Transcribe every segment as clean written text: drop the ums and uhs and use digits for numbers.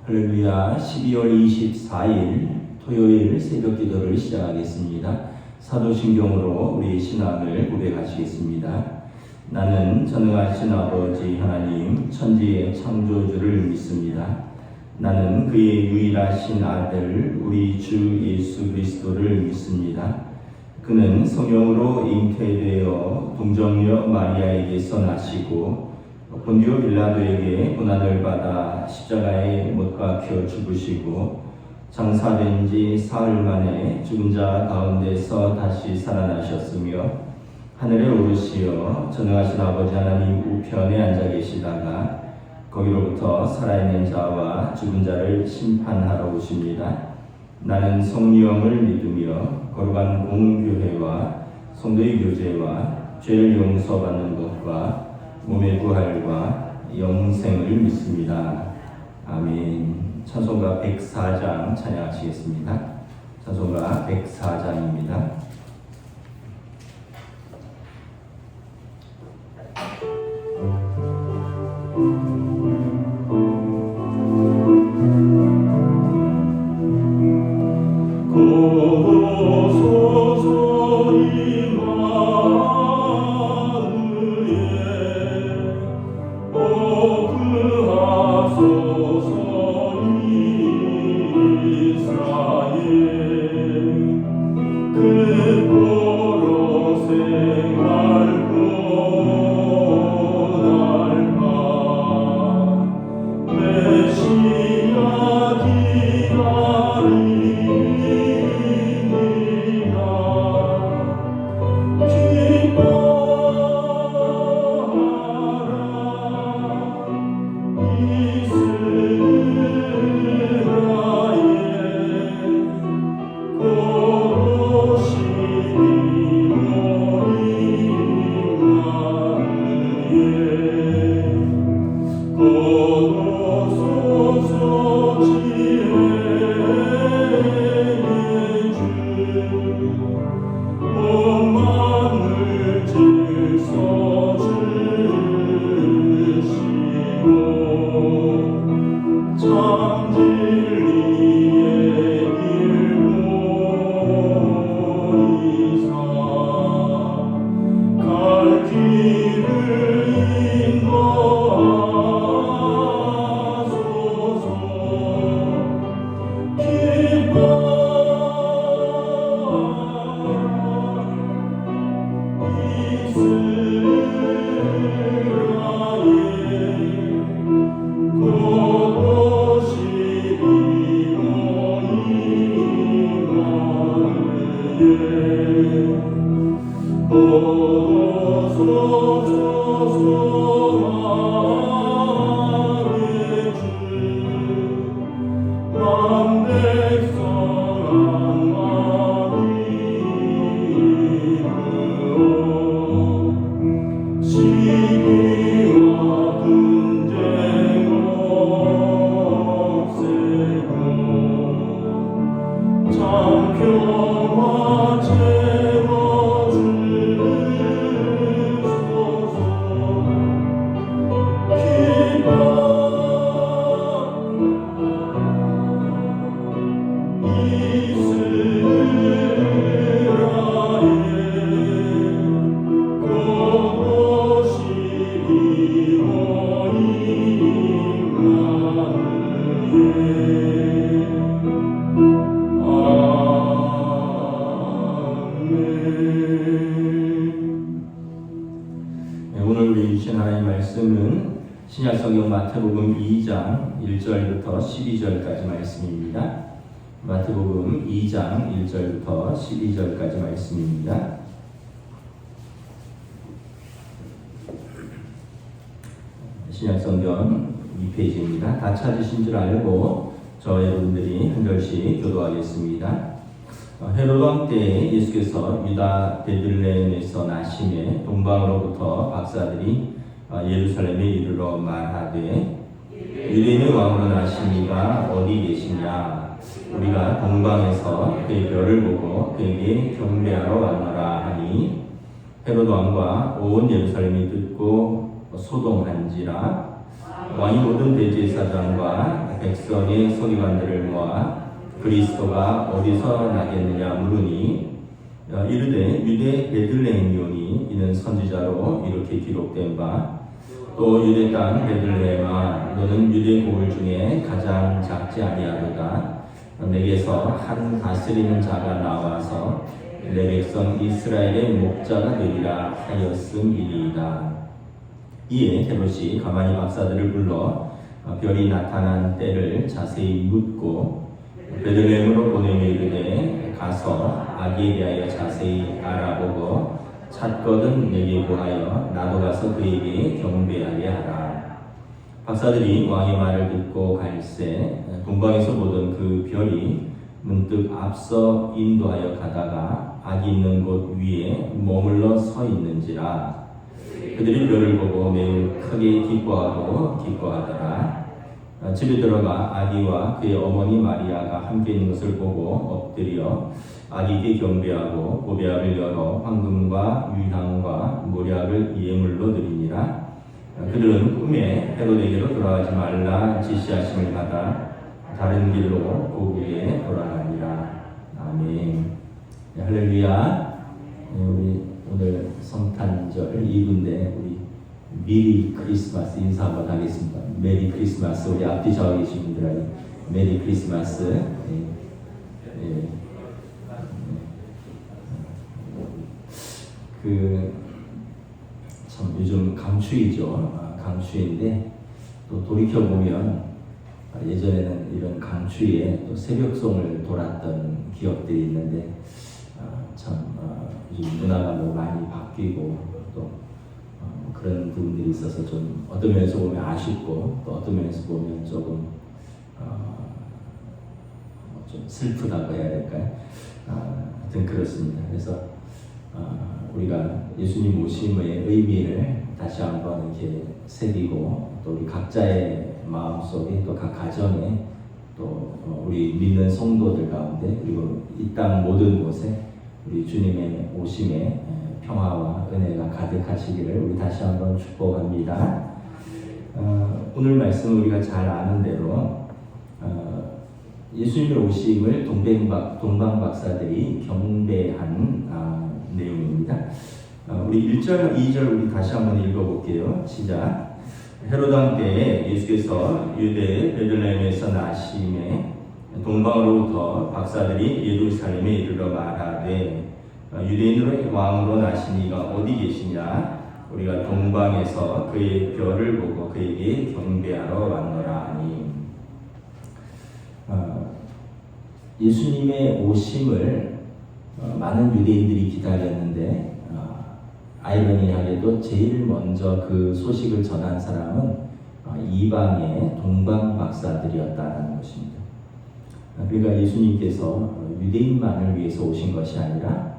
할렐루야. 12월 24일 토요일 새벽 기도를 시작하겠습니다. 사도신경으로 우리 신앙을 고백하시겠습니다. 나는 전능하신 아버지 하나님 천지의 창조주를 믿습니다. 나는 그의 유일하신 아들 우리 주 예수 그리스도를 믿습니다. 그는 성령으로 잉태되어 동정녀 마리아에게서 나시고 본디오 빌라도에게 고난을 받아 십자가에 못 박혀 죽으시고 장사된 지 사흘 만에 죽은 자 가운데서 다시 살아나셨으며 하늘에 오르시어 전능하신 아버지 하나님 우편에 앉아 계시다가 거기로부터 살아있는 자와 죽은 자를 심판하러 오십니다. 나는 성령을 믿으며 거룩한 공교회와 성도의 교제와 죄를 용서받는 것과 몸의 부활과 영생을 믿습니다. 아멘. 찬송가 104장 찬양하시겠습니다. 찬송가 104장입니다. 오늘 우리 주신 하나님의 말씀은 신약성경 마태복음 2장 1절부터 12절까지 말씀입니다. 마태복음 2장 1절부터 12절까지 말씀입니다. 신약성경 2페이지입니다. 다 찾으신 줄 알고 저 여러분들이 한 절씩 교도하겠습니다. 헤롯 왕 때 예수께서 유다 베들레헴에서 나심에 동방으로부터 박사들이 예루살렘에 이르러 말하되 유대인의 왕으로 나심이가 어디 계시냐? 우리가 동방에서 그의 별을 보고 그에게 경배하러 왔노라 하니 헤롯 왕과 온 예루살렘이 듣고 소동한지라. 왕이 모든 대제사장과 백성의 서기관들을 모아 그리스도가 어디서 나겠느냐 물으니 이르되 유대 베들레헴이오니 이는 선지자로 이렇게 기록된 바 또 유대 땅 베들레헴아 너는 유대 고을 중에 가장 작지 아니하도다 내게서 한 다스리는 자가 나와서 내 백성 이스라엘의 목자가 되리라 하였음이니이다. 이에 헤롯이 가만히 박사들을 불러 별이 나타난 때를 자세히 묻고 베들레헴으로 보내며 이르되 가서 아기에 대하여 자세히 알아보고 찾거든 내게 구하여 나도 가서 그에게 경배하게 하라. 박사들이 왕의 말을 듣고 갈새 동방에서 보던 그 별이 문득 앞서 인도하여 가다가 아기 있는 곳 위에 머물러 서 있는지라. 그들이 별을 보고 매우 크게 기뻐하더라. 집에 들어가 아기와 그의 어머니 마리아가 함께 있는 것을 보고 엎드려 아기에게 경배하고 보배압을 열어 황금과 유향과 모략을 예물로 드리니라. 그들은 꿈에 헤롯에게로 돌아가지 말라 지시하심을 받아 다른 길로 고국에 돌아가니라. 아멘. 네, 할렐루야. 우리 오늘 성탄절 2분인데 우리 미리 크리스마스 인사 한번 하겠습니다. 메리 크리스마스. 우리 앞뒤 좌우 계신 분들에게 메리 크리스마스. 참 요즘 강추위죠. 강추위인데 또 돌이켜 보면 예전에는 이런 강추위에 또 새벽송을 돌았던 기억들이 있는데 요즘 문화가 뭐 많이 바뀌고 또 그런 부분들이 있어서 좀 어떤 면에서 보면 아쉽고 또 어떤 면에서 보면 조금 좀 슬프다고 해야 될까요? 하여튼 그렇습니다. 그래서 우리가 예수님 오심의 의미를 다시 한번 이렇게 새기고 또 우리 각자의 마음속에 또 각 가정에 또 우리 믿는 성도들 가운데 그리고 이 땅 모든 곳에 우리 주님의 오심에 평화와 은혜가 가득하시기를 우리 다시 한번 축복합니다. 오늘 말씀은 우리가 잘 아는 대로 예수님의 오심을 동방 박사들이 경배한 내용입니다. 우리 1절, 2절 우리 다시 한번 읽어볼게요. 시작. 헤롯 왕 때에 예수께서 유대 베들레헴에서 나심에 동방으로부터 박사들이 예루살렘에 이르러 말하되 유대인으로 왕으로 나신 이가 어디 계시냐? 우리가 동방에서 그의 별을 보고 그에게 경배하러 왔노라 하니. 예수님의 오심을 많은 유대인들이 기다렸는데 아이러니하게도 제일 먼저 그 소식을 전한 사람은 이방의 동방 박사들이었다는 것입니다. 그러니까 예수님께서 유대인만을 위해서 오신 것이 아니라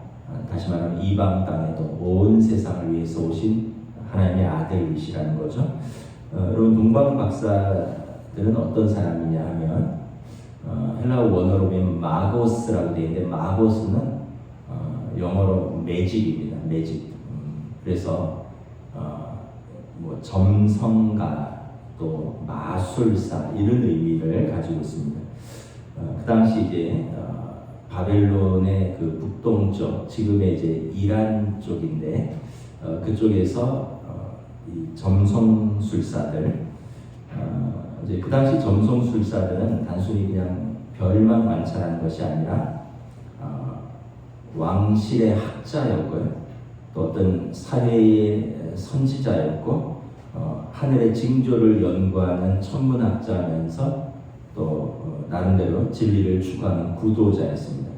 다시 말하면 이방 땅에도 온 세상을 위해서 오신 하나님의 아들이시라는 거죠. 여러분 동방 박사들은 어떤 사람이냐 하면 헬라어 원어로 보면 마고스라고 되어 있는데 마고스는 영어로 매직입니다. 매직. 그래서 뭐 점성가 또 마술사 이런 의미를 가지고 있습니다. 그 당시 이제 바벨론의 그 북동쪽 지금의 이제 이란 쪽인데 그쪽에서 이 점성술사들 이제 그 당시 점성술사들은 단순히 그냥 별만 관찰하는 것이 아니라 왕실의 학자였고요. 또 어떤 사회의 선지자였고 하늘의 징조를 연구하는 천문학자면서 또 나름대로 진리를 추구하는 구도자였습니다.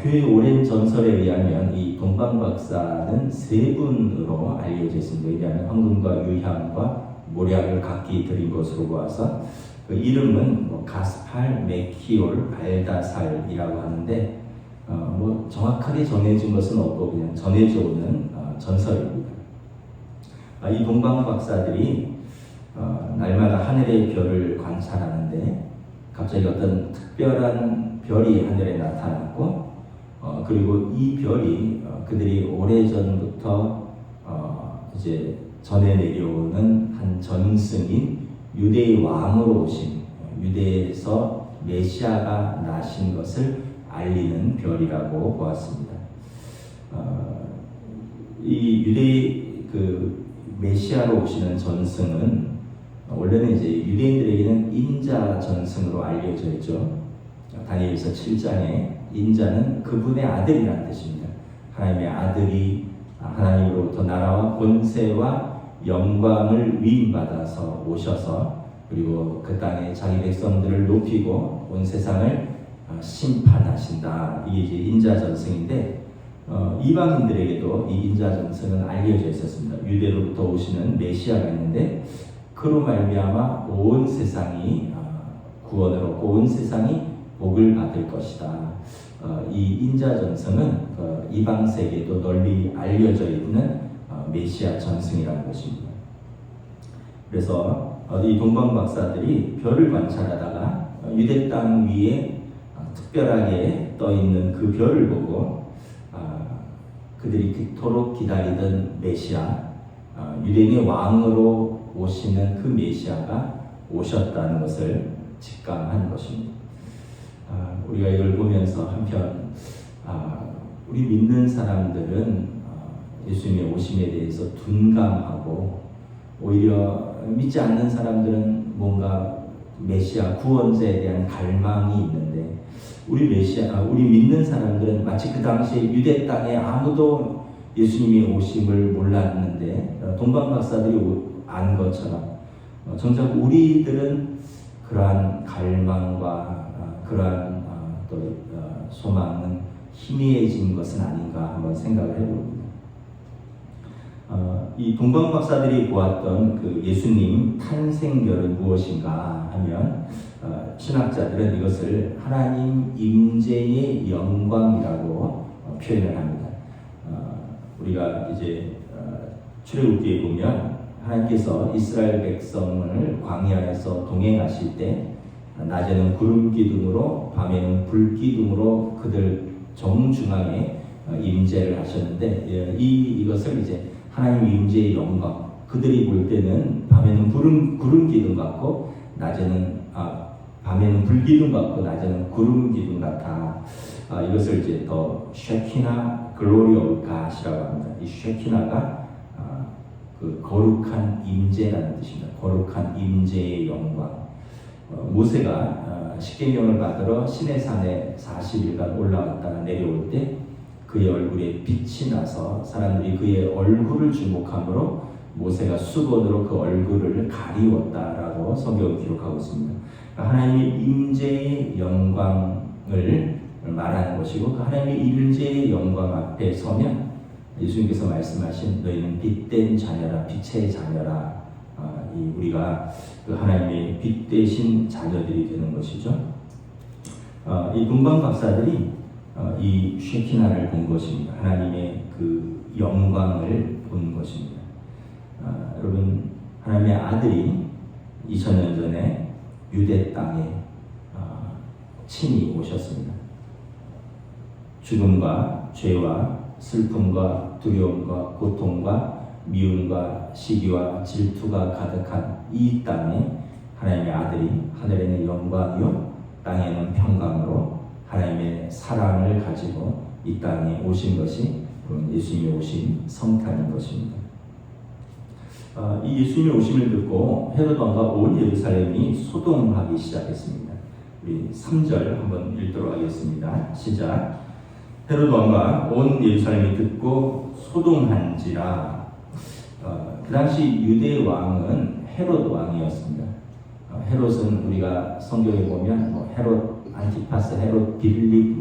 교회의 오랜 전설에 의하면 이 동방 박사는 세 분으로 알려져 있습니다. 왜냐하면 황금과 유향과 모략을 각기 드린 것으로 보아서 그 이름은 뭐 가스팔, 메키올, 발다살이라고 하는데 뭐 정확하게 전해진 것은 없고 그냥 전해져 오는 전설입니다. 이 동방 박사들이 날마다 하늘의 별을 관찰하는데 갑자기 어떤 특별한 별이 하늘에 나타났고 그리고 이 별이 그들이 오래전부터 이제 전에 내려오는 한 전승인 유대의 왕으로 오신, 유대에서 메시아가 나신 것을 알리는 별이라고 보았습니다. 이 유대의 그 메시아로 오시는 전승은 원래는 이제 유대인들에게는 인자 전승으로 알려져 있죠. 다니엘서 7장에 인자는 그분의 아들이라는 뜻입니다. 하나님의 아들이 하나님으로부터 나라와 권세와 영광을 위임받아서 오셔서 그리고 그 땅에 자기 백성들을 높이고 온 세상을 심판하신다. 이게 이제 인자 전승인데 이방인들에게도 이 인자 전승은 알려져 있었습니다. 유대로부터 오시는 메시아가 있는데 그로 말미암아 온 세상이 구원을 얻고 온 세상이 복을 받을 것이다. 이 인자 전승은 이방 세계도 널리 알려져 있는 메시아 전승이라는 것입니다. 그래서 이 동방 박사들이 별을 관찰하다가 유대 땅 위에 특별하게 떠 있는 그 별을 보고 그들이 그토록 기다리던 메시아, 유대인의 왕으로 오시는 그 메시아가 오셨다는 것을 직감한 것입니다. 우리가 이걸 보면서 한편 우리 믿는 사람들은 예수님의 오심에 대해서 둔감하고 오히려 믿지 않는 사람들은 뭔가 메시아 구원자에 대한 갈망이 있는데 우리 믿는 사람들은 마치 그 당시에 유대 땅에 아무도 예수님이 오심을 몰랐는데 동방 박사들이 안 것처럼 정작 우리들은 그러한 갈망과 그러한 또 소망은 희미해진 것은 아닌가 한번 생각을 해봅니다. 이 동방 박사들이 보았던 그 예수님 탄생별은 무엇인가 하면 신학자들은 이것을 하나님 임재의 영광이라고 표현을 합니다. 우리가 이제 출애굽기에 보면 하나님께서 이스라엘 백성을 광야에서 동행하실 때 낮에는 구름 기둥으로 밤에는 불 기둥으로 그들 정중앙에 임재를 하셨는데 이것을 이제 하나님 임재의 영광, 그들이 볼 때는 밤에는 구름 기둥 같고 밤에는 불 기둥 같고 낮에는 구름 기둥 같아. 이것을 이제 더 쉐키나 글로리 오브 갓이라고 합니다. 이 쉐키나가 그 거룩한 임재라는 뜻입니다. 거룩한 임재의 영광. 모세가 십계명을 받으러 시내산에 40일간 올라갔다가 내려올 때 그의 얼굴에 빛이 나서 사람들이 그의 얼굴을 주목함으로 모세가 수건으로 그 얼굴을 가리웠다라고 성경을 기록하고 있습니다. 하나님의 임재의 영광을 말하는 것이고 그 하나님의 임재의 영광 앞에 서면 예수님께서 말씀하신 너희는 빛된 자녀라, 빛의 자녀라. 우리가 그 하나님의 빛 대신 자녀들이 되는 것이죠. 이 동방 박사들이 이 쉐키나를 본 것입니다. 하나님의 그 영광을 본 것입니다. 여러분, 하나님의 아들이 2000년 전에 유대 땅에 친히 오셨습니다. 죽음과 죄와 슬픔과 두려움과 고통과 미움과 시기와 질투가 가득한 이 땅에 하나님의 아들이 하늘에는 영광이요 땅에는 평강으로 하나님의 사랑을 가지고 이 땅에 오신 것이 예수님이 오신 성탄인 것입니다. 이 예수님의 오심을 듣고 헤롯 왕과 온 예루살렘이 소동하기 시작했습니다. 우리 3절 한번 읽도록 하겠습니다. 시작. 헤롯 왕과 온 예루살렘이 듣고 소동한지라. 그 당시 유대 왕은 헤롯 왕이었습니다. 헤롯은 우리가 성경에 보면 헤롯 안티파스, 헤롯 빌립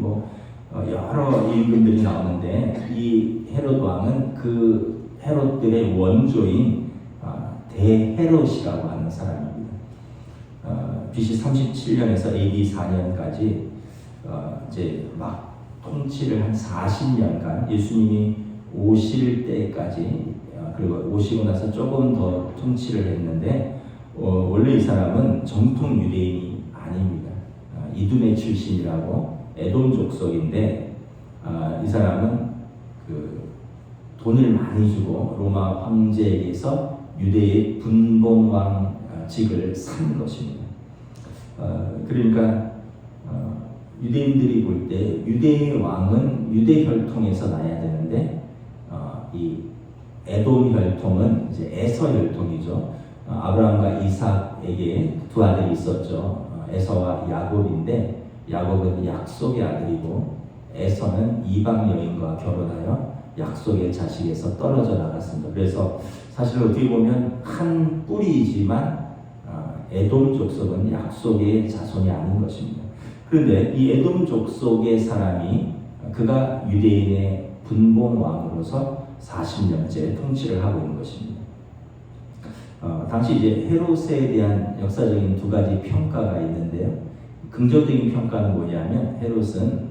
여러 임금들이 나오는데 이 헤롯 왕은 그 헤롯들의 원조인 대헤롯이라고 하는 사람입니다. BC 37년에서 AD 4년까지 이제 막 통치를 한 40년간 예수님이 오실 때까지 그리고 오시고 나서 조금 더 통치를 했는데 원래 이 사람은 정통 유대인이 아닙니다. 이두메 출신이라고 에돔 족속인데 이 사람은 그 돈을 많이 주고 로마 황제에게서 유대의 분봉왕직을 산 것입니다. 그러니까 유대인들이 볼 때 유대의 왕은 유대 혈통에서 나야 되는데 이 에돔 혈통은 이제 에서 혈통이죠. 아브라함과 이삭에게 두 아들이 있었죠. 에서와 야곱인데 야곱은 약속의 아들이고 에서는 이방 여인과 결혼하여 약속의 자식에서 떨어져 나갔습니다. 그래서 사실 어떻게 보면 한 뿌리이지만 에돔 족속은 약속의 자손이 아닌 것입니다. 그런데 이 에돔 족속의 사람이 그가 유대인의 분봉 왕으로서 40년째 통치를 하고 있는 것입니다. 당시 이제 헤롯에 대한 역사적인 두 가지 평가가 있는데요. 긍정적인 평가는 뭐냐면 헤롯은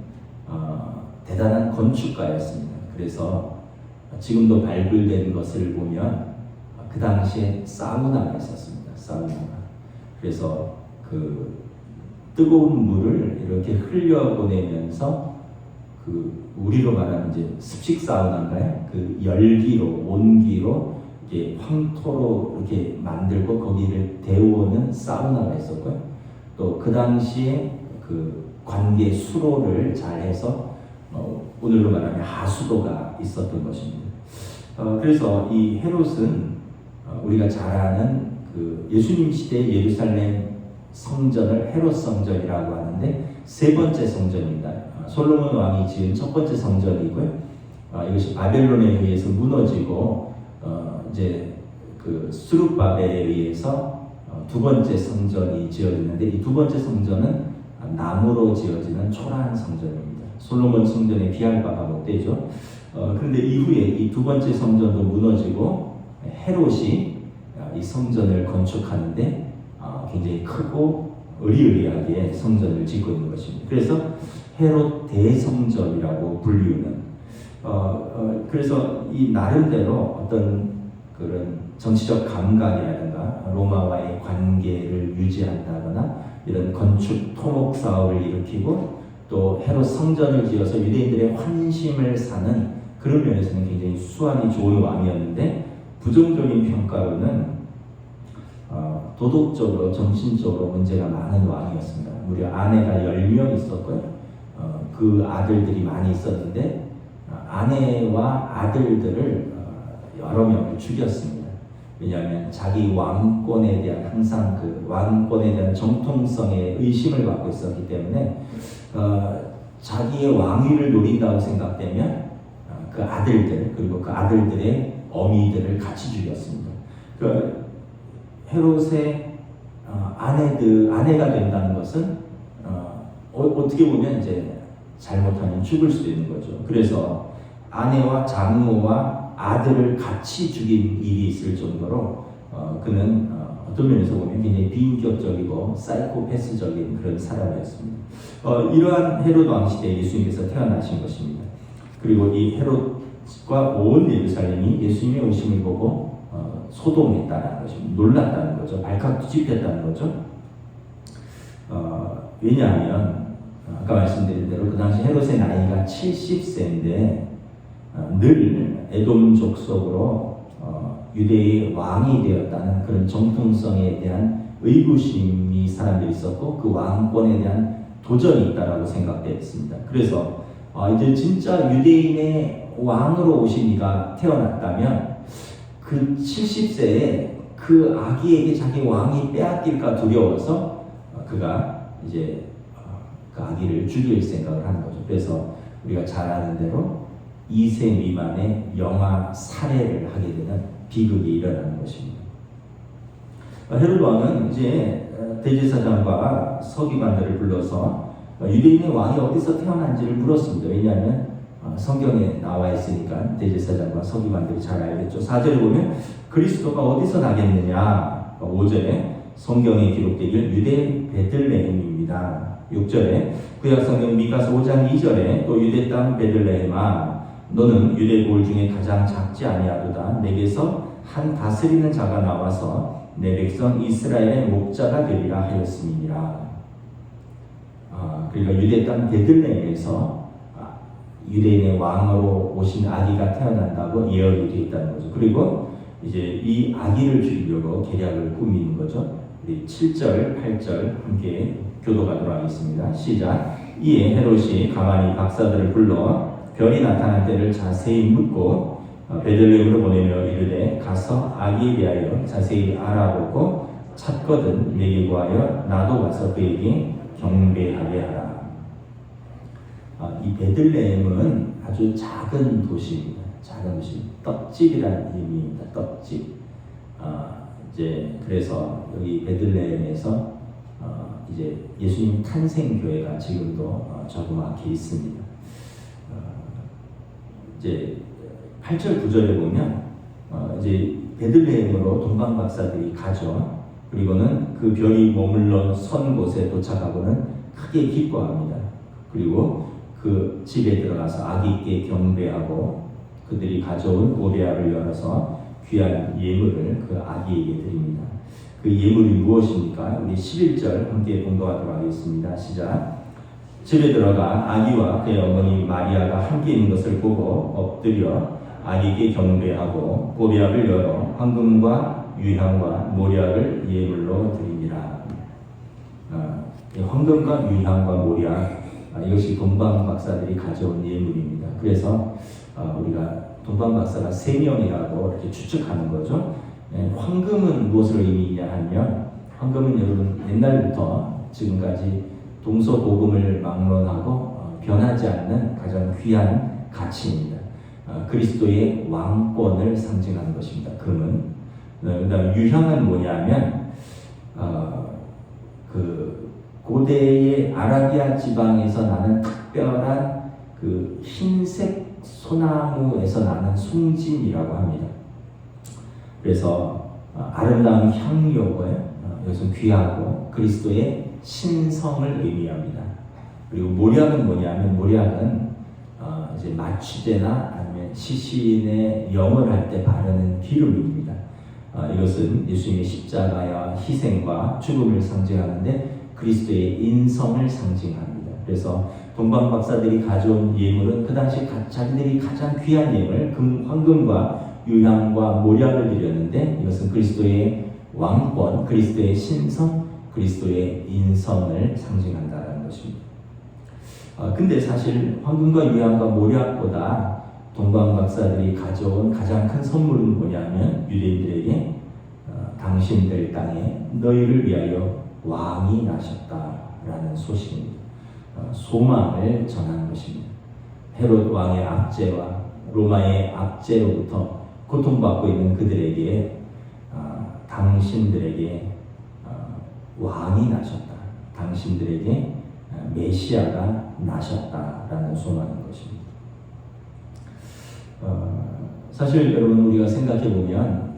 대단한 건축가였습니다. 그래서 지금도 발굴된 것을 보면 그 당시에 사우나가 있었습니다. 사우나가. 그래서 그 뜨거운 물을 이렇게 흘려보내면서 그 우리로 말하면 이제 습식 사우나인가요? 그 열기로 온기로 이렇게 황토로 이렇게 만들고 거기를 데우는 사우나가 있었고요. 또 그 당시에 그 관계 수로를 잘해서 오늘로 말하면 하수도가 있었던 것입니다. 그래서 이 헤롯은 우리가 잘 아는 그 예수님 시대 예루살렘 성전을 헤롯 성전이라고 하는데 세 번째 성전입니다. 솔로몬 왕이 지은 첫 번째 성전이고요. 이것이 바벨론에 의해서 무너지고 이제 그 스룹바벨에 의해서 두 번째 성전이 지어지는데 이 두 번째 성전은 나무로 지어지는 초라한 성전입니다. 솔로몬 성전에 비할 바가 못 되죠. 그런데 이후에 이 두 번째 성전도 무너지고 헤롯이 이 성전을 건축하는데 굉장히 크고 의리의리하게 성전을 짓고 있는 것입니다. 그래서 헤롯 대성전이라고 불리우는 그래서 이 나름대로 어떤 그런 정치적 감각이라든가 로마와의 관계를 유지한다거나 이런 건축 토목 사업을 일으키고 또 헤롯 성전을 지어서 유대인들의 환심을 사는 그런 면에서는 굉장히 수완이 좋은 왕이었는데 부정적인 평가로는 도덕적으로 정신적으로 문제가 많은 왕이었습니다. 무려 아내가 10명 있었고요. 그 아들들이 많이 있었는데 아내와 아들들을 여러 명을 죽였습니다. 왜냐하면 자기 왕권에 대한 항상 그 왕권에 대한 정통성에 의심을 받고 있었기 때문에 자기의 왕위를 노린다고 생각되면 그 아들들 그리고 그 아들들의 어미들을 같이 죽였습니다. 그 헤롯의 아내가 된다는 것은 어떻게 보면 이제 잘못하면 죽을 수도 있는 거죠. 그래서 아내와 장모와 아들을 같이 죽인 일이 있을 정도로 그는 어떤 면에서 보면 굉장히 비인격적이고 사이코패스적인 그런 사람이었습니다. 이러한 헤롯 왕 시대에 예수님께서 태어나신 것입니다. 그리고 이 헤롯과 온 예루살렘이 예수님의 오심을 보고 소동했다는 것입니다. 놀랐다는 거죠. 발칵 뒤집혔다는 거죠. 왜냐하면 아까 말씀드린 대로 그 당시 헤롯의 나이가 70세인데 늘 에돔 족속으로 유대의 왕이 되었다는 그런 정통성에 대한 의구심이 사람들이 있었고 그 왕권에 대한 도전이 있다라고 생각되었습니다. 그래서 이제 진짜 유대인의 왕으로 오신 이가 태어났다면 그 70세에 그 아기에게 자기 왕이 빼앗길까 두려워서 그가 이제 그 아기를 죽일 생각을 하는 거죠. 그래서 우리가 잘 아는 대로 2세 미만의 영아 살해를 하게 되는 비극이 일어나는 것입니다. 헤롯 왕은 이제 대제사장과 서기관들을 불러서 유대인의 왕이 어디서 태어난지를 물었습니다. 왜냐하면 성경에 나와 있으니까 대제사장과 서기관들이 잘 알겠죠. 4절에 보면 그리스도가 어디서 나겠느냐 5절에 성경에 기록되길 유대 베들레헴입니다. 6절에 구약 성경 미가서 5장 2절에 또 유대 땅 베들레헴아 너는 유대 고을 중에 가장 작지 아니하도다. 내게서 한 다스리는 자가 나와서 내 백성 이스라엘의 목자가 되리라 하였음이니라. 그러니까 유대 땅 베들레헴에서 유대인의 왕으로 오신 아기가 태어난다고 예언이 되어 있다는 거죠. 그리고 이제 이 아기를 죽이려고 계략을 꾸미는 거죠. 우리 7절, 8절 함께 교도하도록 하겠습니다. 시작. 이에 헤롯이 가만히 박사들을 불러 별이 나타난 때를 자세히 묻고 베들레헴으로 보내며 이르되 가서 아기에 대하여 자세히 알아보고 찾거든 내게 구하여 나도 가서 그에게 경배하게 하라. 이 베들레헴은 아주 작은 도시입니다. 작은 도시, 떡집이라는 의미입니다. 떡집. 이제 그래서 여기 베들레헴에서 이제 예수님 탄생 교회가 지금도 조그맣게 있습니다. 이제 8절 9절에 보면 이제 베들레헴으로 동방 박사들이 가죠. 그리고는 그 별이 머물러 선 곳에 도착하고는 크게 기뻐합니다. 그리고 그 집에 들어가서 아기께 경배하고 그들이 가져온 보배알을 열어서 귀한 예물을 그 아기에게 드립니다. 그 예물이 무엇입니까? 우리 11절 함께 공부하도록 하겠습니다. 시작. 집에 들어가 아기와 그의 어머니 마리아가 함께 있는 것을 보고 엎드려 아기에게 경배하고 보배알을 열어 황금과 유향과 모략을 예물로 드립니다. 황금과 유향과 모략, 이것이 동방 박사들이 가져온 예물입니다. 그래서 우리가 동방 박사가 3명이라고 이렇게 추측하는 거죠. 황금은 무엇을 의미하냐 하면, 황금은 여러분 옛날부터 지금까지 동서복음을 막론하고 변하지 않는 가장 귀한 가치입니다. 그리스도의 왕권을 상징하는 것입니다. 금은. 그다음 유향은 뭐냐면 그 고대의 아라비아 지방에서 나는 특별한 그 흰색 소나무에서 나는 송진이라고 합니다. 그래서 아름다운 향료고요. 이것은 귀하고 그리스도의 신성을 의미합니다. 그리고 모략은 뭐냐면, 모략은 이제 마취제나 아니면 시신의 영을 할 때 바르는 기름입니다. 이것은 예수님의 십자가와 희생과 죽음을 상징하는데 그리스도의 인성을 상징합니다. 그래서 동방 박사들이 가져온 예물은 그 당시 자기들이 가장 귀한 예물, 황금과 유향과 모략을 드렸는데 이것은 그리스도의 왕권, 그리스도의 신성, 그리스도의 인성을 상징한다는 것입니다. 근데 사실 황금과 유향과 모략보다 동방 박사들이 가져온 가장 큰 선물은 뭐냐면 유대인들에게 당신들 땅에 너희를 위하여 왕이 나셨다라는 소식입니다. 소망을 전하는 것입니다. 헤롯 왕의 압제와 로마의 압제로부터 고통받고 있는 그들에게 당신들에게 왕이 나셨다. 당신들에게 메시아가 나셨다라는 소망인 것입니다. 사실 여러분 우리가 생각해 보면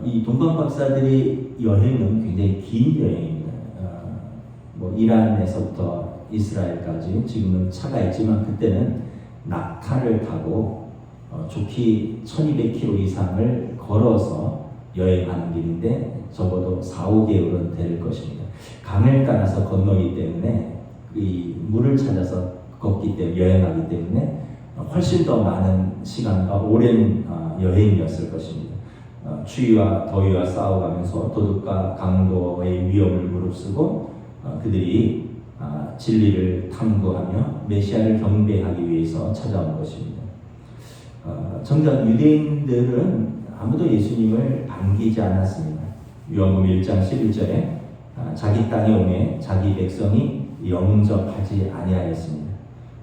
이 동방 박사들의 여행은 굉장히 긴 여행입니다. 뭐 이란에서부터 이스라엘까지 지금은 차가 있지만 그때는 낙타를 타고 좋기 1200km 이상을 걸어서 여행하는 길인데 적어도 4, 5개월은 될 것입니다. 강을 따라서 건너기 때문에 이 물을 찾아서 걷기 때문에 여행하기 때문에 훨씬 더 많은 시간과 오랜 여행이었을 것입니다. 추위와 더위와 싸워가면서 도둑과 강도의 위험을 무릅쓰고 그들이 진리를 탐구하며 메시아를 경배하기 위해서 찾아온 것입니다. 정작 유대인들은 아무도 예수님을 반기지 않았습니다. 요한복음 1장 11절에 자기 땅에 오매 자기 백성이 영접하지 아니하였습니다.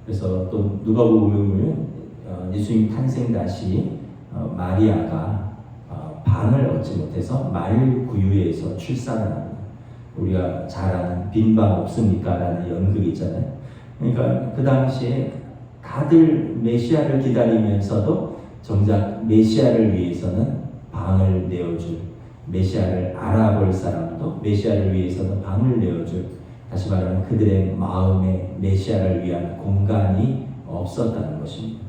그래서 또 누가복음에 보면 예수님 탄생 당시 마리아가 방을 얻지 못해서 말구유에서 출산을 합니다. 우리가 잘 아는 빈방 없습니까? 라는 연극이 있잖아요. 그러니까 그 당시에 다들 메시아를 기다리면서도 정작 메시아를 위해서는 방을 내어줄, 메시아를 알아볼 사람도 메시아를 위해서는 방을 내어줄, 다시 말하면 그들의 마음에 메시아를 위한 공간이 없었다는 것입니다.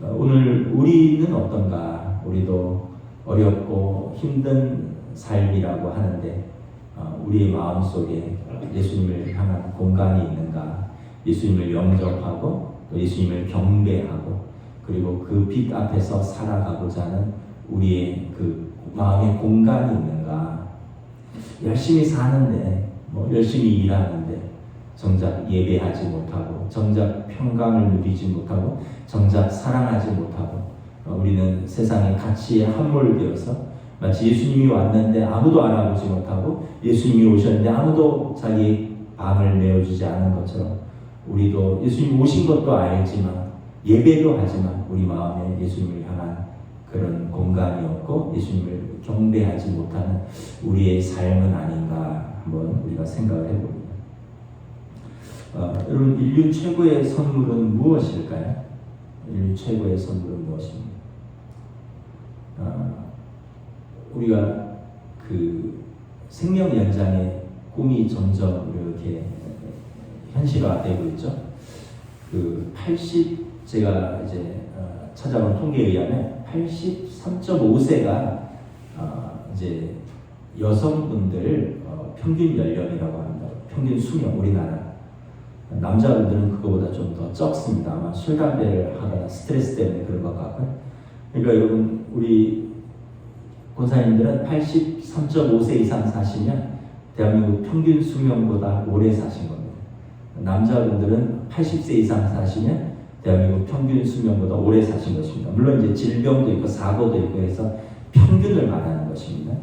오늘 우리는 어떤가? 우리도 어렵고 힘든 삶이라고 하는데 우리의 마음속에 예수님을 향한 공간이 있는가? 예수님을 영접하고 또 예수님을 경배하고 그리고 그 빛 앞에서 살아가고자 하는 우리의 그 마음의 공간이 있는가? 열심히 사는데, 열심히 일하는데, 정작 예배하지 못하고, 정작 평강을 누리지 못하고, 정작 사랑하지 못하고, 우리는 세상의 가치에 함몰되어서 마치 예수님이 왔는데 아무도 알아보지 못하고, 예수님이 오셨는데 아무도 자기 방을 메워주지 않은 것처럼, 우리도 예수님 오신 것도 알지만, 예배도 하지만 우리 마음에 예수님을 향한 그런 공간이 없고 예수님을 경배하지 못하는 우리의 삶은 아닌가 한번 우리가 생각을 해봅니다. 여러분, 인류 최고의 선물은 무엇일까요? 인류 최고의 선물은 무엇입니까? 우리가 그 생명 연장의 꿈이 점점 이렇게 현실화되고 있죠. 제가 이제 찾아본 통계에 의하면 83.5세가 이제 여성분들 평균 연령이라고 합니다. 평균 수명, 우리나라. 남자분들은 그거보다 좀 더 적습니다. 아마 술, 담배를 하거나 스트레스 때문에 그런 것 같고요. 그러니까 여러분, 우리 권사님들은 83.5세 이상 사시면 대한민국 평균 수명보다 오래 사신 겁니다. 남자분들은 80세 이상 사시면 대한민국 평균 수명보다 오래 사신 것입니다. 물론 이제 질병도 있고 사고도 있고 해서 평균을 말하는 것입니다.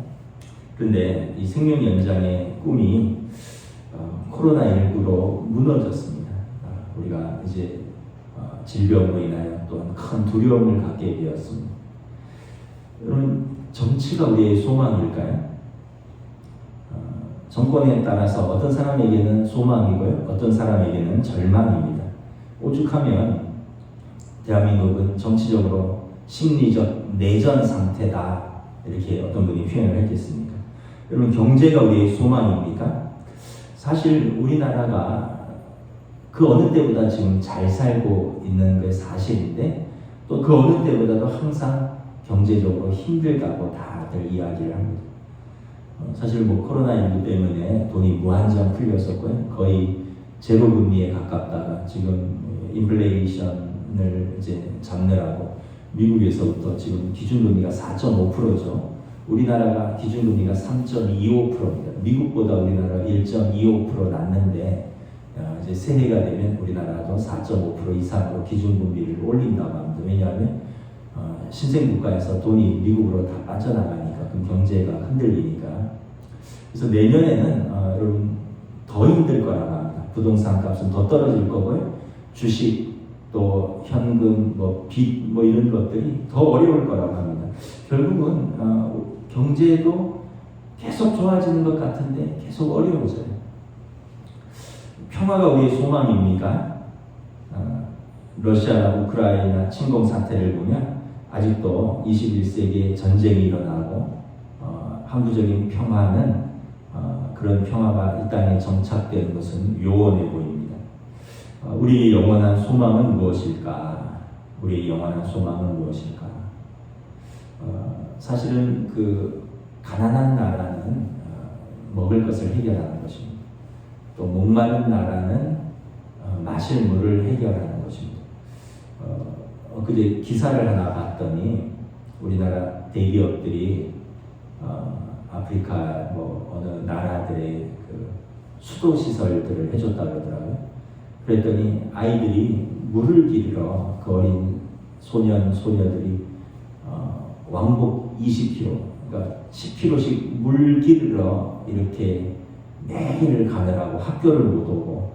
그런데 이 생명 연장의 꿈이 코로나19로 무너졌습니다. 우리가 이제 질병으로 인하여 또한 큰 두려움을 갖게 되었습니다. 여러분, 정치가 우리의 소망일까요? 정권에 따라서 어떤 사람에게는 소망이고요, 어떤 사람에게는 절망입니다. 오죽하면 대한민국은 정치적으로 심리적 내전 상태다, 이렇게 어떤 분이 표현을 했겠습니까? 여러분, 경제가 우리의 소망입니까? 사실 우리나라가 그 어느 때보다 지금 잘 살고 있는 게 사실인데, 또 그 어느 때보다도 항상 경제적으로 힘들다고 다들 이야기를 합니다. 사실 코로나19 때문에 돈이 무한정 풀렸었고요. 거의 제로 금리에 가깝다가 지금 인플레이션을 이제 잡느라고 미국에서부터 지금 기준금리가 4.5%죠. 우리나라가 기준금리가 3.25%입니다. 미국보다 우리나라가 1.25% 낮는데 이제 새해가 되면 우리나라도 4.5% 이상으로 기준금리를 올린다고 합니다. 왜냐하면 신생국가에서 돈이 미국으로 다 빠져나가니까, 그럼 경제가 흔들리니까. 그래서 내년에는 여러분 더 힘들 거라고 합니다. 부동산 값은 더 떨어질 거고요. 주식, 또 현금, 빚, 이런 것들이 더 어려울 거라고 합니다. 결국은 경제도 계속 좋아지는 것 같은데 계속 어려워져요. 평화가 우리의 소망입니까? 러시아나 우크라이나 침공 사태를 보면 아직도 21세기에 전쟁이 일어나고 항구적인 평화는 그런 평화가 이 땅에 정착되는 것은 요원해 보입니다. 우리의 영원한 소망은 무엇일까? 우리의 영원한 소망은 무엇일까? 사실은 그 가난한 나라는 먹을 것을 해결하는 것입니다. 또 목마른 나라는 마실 물을 해결하는 것입니다. 그제 기사를 하나 봤더니 우리나라 대기업들이 아프리카 어느 나라들의 그 수도 시설들을 해줬다 그러더라고요. 그랬더니 아이들이 물을 기르러 그 어린 소녀들이 왕복 20km, 그러니까 10km씩 물 기르러 이렇게 매일 가느라고 학교를 못 오고,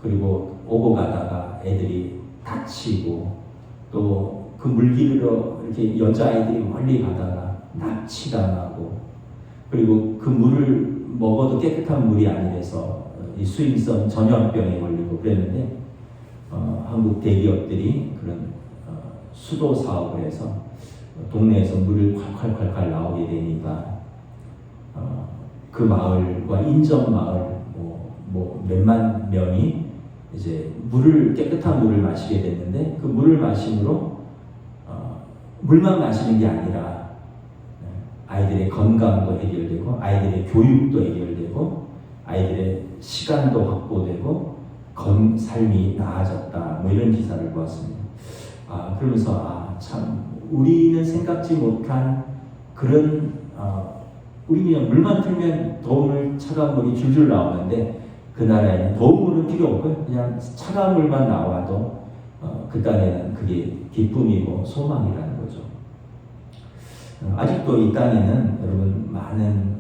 그리고 오고 가다가 애들이 다치고, 또 그 물 기르러 이렇게 여자아이들이 멀리 가다가 납치당하고, 그리고 그 물을 먹어도 깨끗한 물이 아니라서 이 수인성 전염병에 걸리고 그랬는데, 한국 대기업들이 그런 수도 사업을 해서 동네에서 물을 콸콸콸콸 나오게 되니까 그 마을과 인접 마을 몇만 명이 이제 깨끗한 물을 마시게 됐는데, 그 물을 마심으로 물만 마시는 게 아니라 아이들의 건강도 해결되고, 아이들의 교육도 해결되고, 아이들의 시간도 확보되고, 삶이 나아졌다, 이런 기사를 보았습니다. 그러면서 참 우리는 생각지 못한 그런 우리 그냥 물만 틀면 도움을 차가운 물이 줄줄 나오는데 그 나라에는 도움물은 필요 없고요. 그냥 차가운 물만 나와도 그 땅에는 그게 기쁨이고 소망이라는 거죠. 아직도 이 땅에는 여러분 많은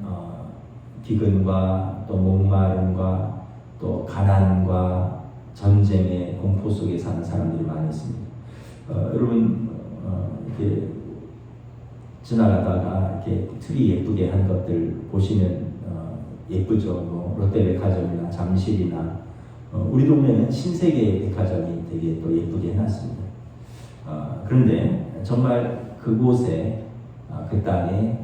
기근과 또 목마름과 또 가난과 전쟁의 공포 속에 사는 사람들이 많이 있습니다. 여러분 이렇게 지나가다가 이렇게 트리 예쁘게 한 것들 보시면 예쁘죠. 뭐 롯데백화점이나 잠실이나 우리 동네는 신세계 백화점이 되게 또 예쁘게 해놨습니다. 그런데 정말 그곳에 그 땅에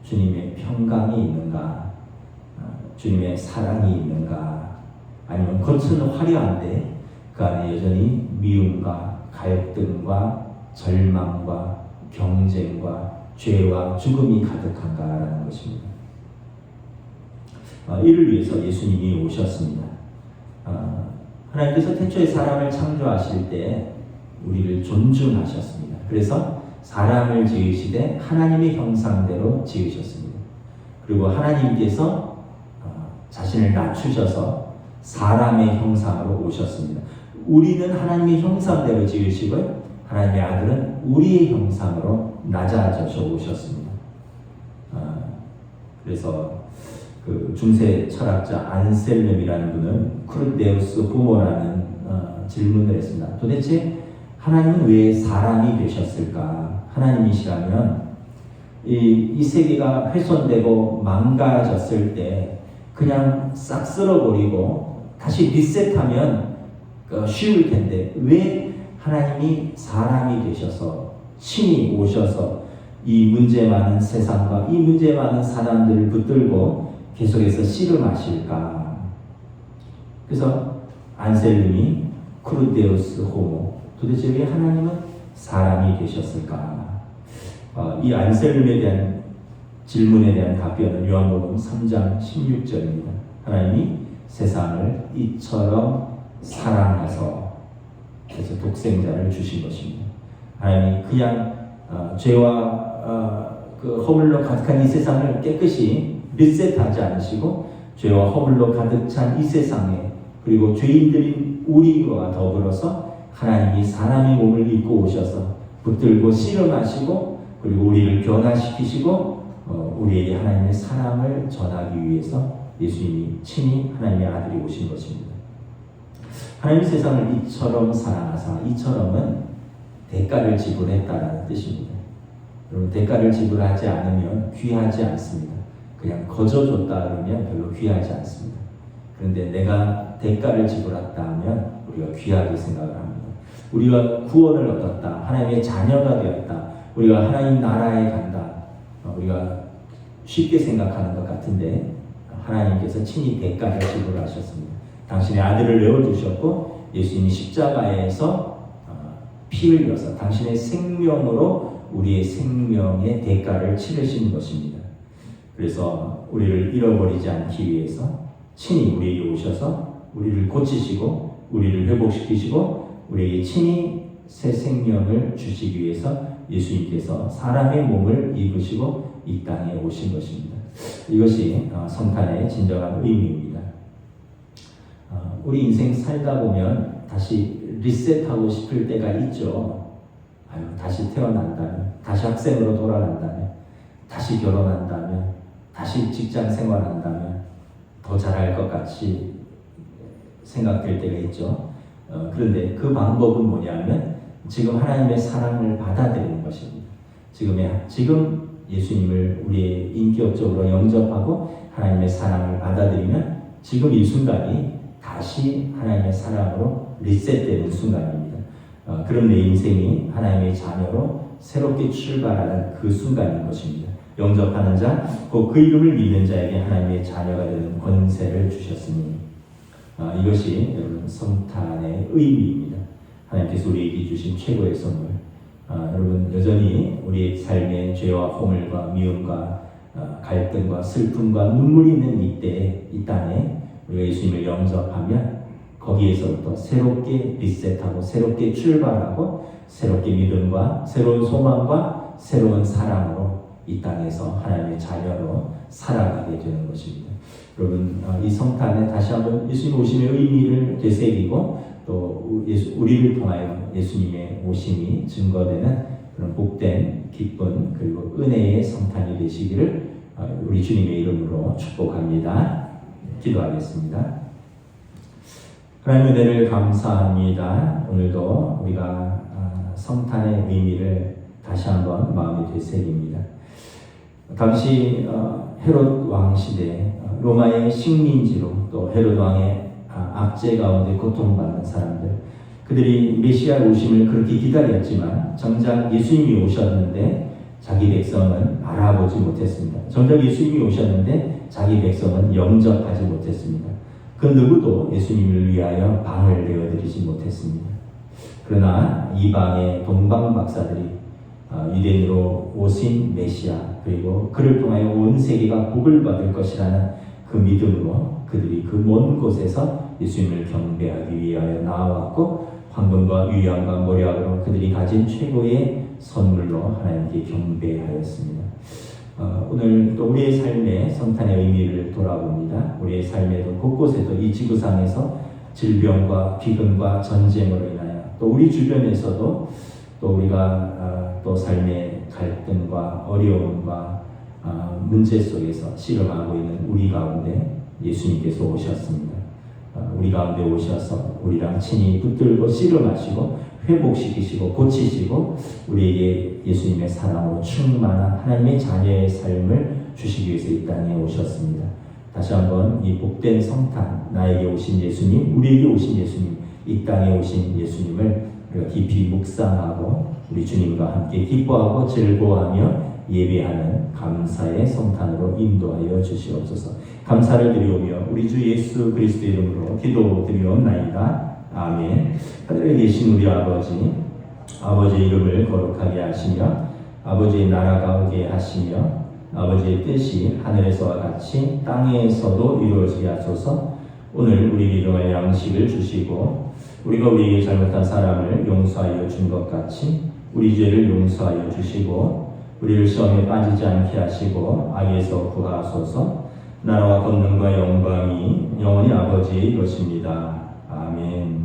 주님의 평강이 있는가, 주님의 사랑이 있는가, 아니면 겉은 화려한데 그 안에 여전히 미움과 갈등과 절망과 경쟁과 죄와 죽음이 가득한가라는 것입니다. 이를 위해서 예수님이 오셨습니다. 하나님께서 태초에 사람을 창조하실 때 우리를 존중하셨습니다. 그래서 사람을 지으시되 하나님의 형상대로 지으셨습니다. 그리고 하나님께서 자신을 낮추셔서 사람의 형상으로 오셨습니다. 우리는 하나님의 형상대로 지으시고요. 하나님의 아들은 우리의 형상으로 낮아져서 오셨습니다. 그래서 그 중세 철학자 안셀름이라는 분은 크루데우스 호모라는 질문을 했습니다. 도대체 하나님은 왜 사람이 되셨을까? 하나님이시라면 이 세계가 훼손되고 망가졌을 때 그냥 싹 쓸어버리고 다시 리셋하면 쉬울 텐데 왜 하나님이 사람이 되셔서 신이 오셔서 이 문제 많은 세상과 이 문제 많은 사람들을 붙들고 계속해서 씨름하실까? 그래서 안셀름이 크루데우스 호모, 도대체 왜 하나님은 사람이 되셨을까? 이 안셀름에 대한 질문에 대한 답변은 요한복음 3장 16절입니다. 하나님이 세상을 이처럼 사랑하서 그래서 독생자를 주신 것입니다. 하나님이 그냥 죄와 그 허물로 가득한 이 세상을 깨끗이 리셋하지 않으시고 죄와 허물로 가득 찬 이 세상에 그리고 죄인들인 우리와 더불어서 하나님이 사람의 몸을 입고 오셔서 붙들고 씨름하시고 그리고 우리를 변화시키시고 우리에게 하나님의 사랑을 전하기 위해서 예수님이 친히 하나님의 아들이 오신 것입니다. 하나님 세상을 이처럼 사랑하사, 이처럼은 대가를 지불했다라는 뜻입니다. 여러분, 대가를 지불하지 않으면 귀하지 않습니다. 그냥 거저 줬다 그러면 별로 귀하지 않습니다. 그런데 내가 대가를 지불했다 하면 우리가 귀하게 생각을 합니다. 우리가 구원을 얻었다, 하나님의 자녀가 되었다, 우리가 하나님 나라에 간다, 우리가 쉽게 생각하는 것 같은데 하나님께서 친히 대가를 지불하셨습니다. 당신의 아들을 내어주셨고 예수님이 십자가에서 피 흘려서 당신의 생명으로 우리의 생명의 대가를 치르신 것입니다. 그래서 우리를 잃어버리지 않기 위해서 친히 우리에게 오셔서 우리를 고치시고 우리를 회복시키시고 우리에게 친히 새 생명을 주시기 위해서 예수님께서 사람의 몸을 입으시고 이 땅에 오신 것입니다. 이것이 성탄의 진정한 의미입니다. 우리 인생 살다 보면 다시 리셋하고 싶을 때가 있죠. 다시 태어난다면, 다시 학생으로 돌아간다면, 다시 결혼한다면, 다시 직장 생활한다면 더 잘할 것 같이 생각될 때가 있죠. 그런데 그 방법은 뭐냐면 지금 하나님의 사랑을 받아들이는 것입니다. 지금 예수님을 우리의 인격적으로 영접하고 하나님의 사랑을 받아들이면 지금 이 순간이 다시 하나님의 사랑으로 리셋되는 순간입니다. 그럼 내 인생이 하나님의 자녀로 새롭게 출발하는 그 순간인 것입니다. 영접하는 자, 곧 그 이름을 믿는 자에게 하나님의 자녀가 되는 권세를 주셨으니 이것이 여러분 성탄의 의미입니다. 하나님께서 우리에게 주신 최고의 선물. 여러분 여전히 우리의 삶의 죄와 허물과 미움과 갈등과 슬픔과 눈물이 있는 이때 이 땅에 우리가 예수님을 영접하면 거기에서부터 새롭게 리셋하고 새롭게 출발하고 새롭게 믿음과 새로운 소망과 새로운 사랑으로 이 땅에서 하나님의 자녀로 살아가게 되는 것입니다. 여러분, 이 성탄에 다시 한번 예수님 오심의 의미를 되새기고 또 우리를 통하여 예수님의 오심이 증거되는 그런 복된 기쁜 그리고 은혜의 성탄이 되시기를 우리 주님의 이름으로 축복합니다. 기도하겠습니다. 하나님의 은혜를 감사합니다. 오늘도 우리가 성탄의 의미를 다시 한번 마음에 되새깁니다. 당시 헤롯 왕 시대 로마의 식민지로 또 헤롯 왕의 압제 가운데 고통받는 사람들, 그들이 메시아 오심을 그렇게 기다렸지만 정작 예수님이 오셨는데 자기 백성은 알아보지 못했습니다. 정작 예수님이 오셨는데 자기 백성은 영접하지 못했습니다. 그 누구도 예수님을 위하여 방을 내어드리지 못했습니다. 그러나 이방의 동방 박사들이 유대인으로 오신 메시아 그리고 그를 통하여 온 세계가 복을 받을 것이라는 그 믿음으로 그들이 그 먼 곳에서 예수님을 경배하기 위하여 나와왔고 황금과 유향과 모략으로 그들이 가진 최고의 선물로 하나님께 경배하였습니다. 오늘 또 우리의 삶의 성탄의 의미를 돌아봅니다. 우리의 삶에도 곳곳에도 이 지구상에서 질병과 비근과 전쟁으로 인하여 또 우리 주변에서도 또 우리가 또 삶의 갈등과 어려움과 문제 속에서 씨름하고 있는 우리 가운데 예수님께서 오셨습니다. 우리 가운데 오셔서 우리랑 친히 붙들고 씨름하시고 회복시키시고 고치시고 우리에게 예수님의 사랑으로 충만한 하나님의 자녀의 삶을 주시기 위해서 이 땅에 오셨습니다. 다시 한번 이 복된 성탄, 나에게 오신 예수님, 우리에게 오신 예수님, 이 땅에 오신 예수님을 우리가 깊이 묵상하고 우리 주님과 함께 기뻐하고 즐거워하며 예배하는 감사의 성탄으로 인도하여 주시옵소서. 감사를 드리오며 우리 주 예수 그리스도 이름으로 기도드리옵나이다. 아멘. 하늘에 계신 우리 아버지, 아버지의 이름을 거룩하게 하시며 아버지의 나라가 오게 하시며 아버지의 뜻이 하늘에서와 같이 땅에서도 이루어지게 하소서. 오늘 우리에게 일용할 양식을 주시고 우리가 우리에게 잘못한 사람을 용서하여 준 것 같이 우리 죄를 용서하여 주시고 우리를 시험에 빠지지 않게 하시고 악에서 구하소서. 나라와 권능과 영광이 영원히 아버지의 것입니다. 아멘.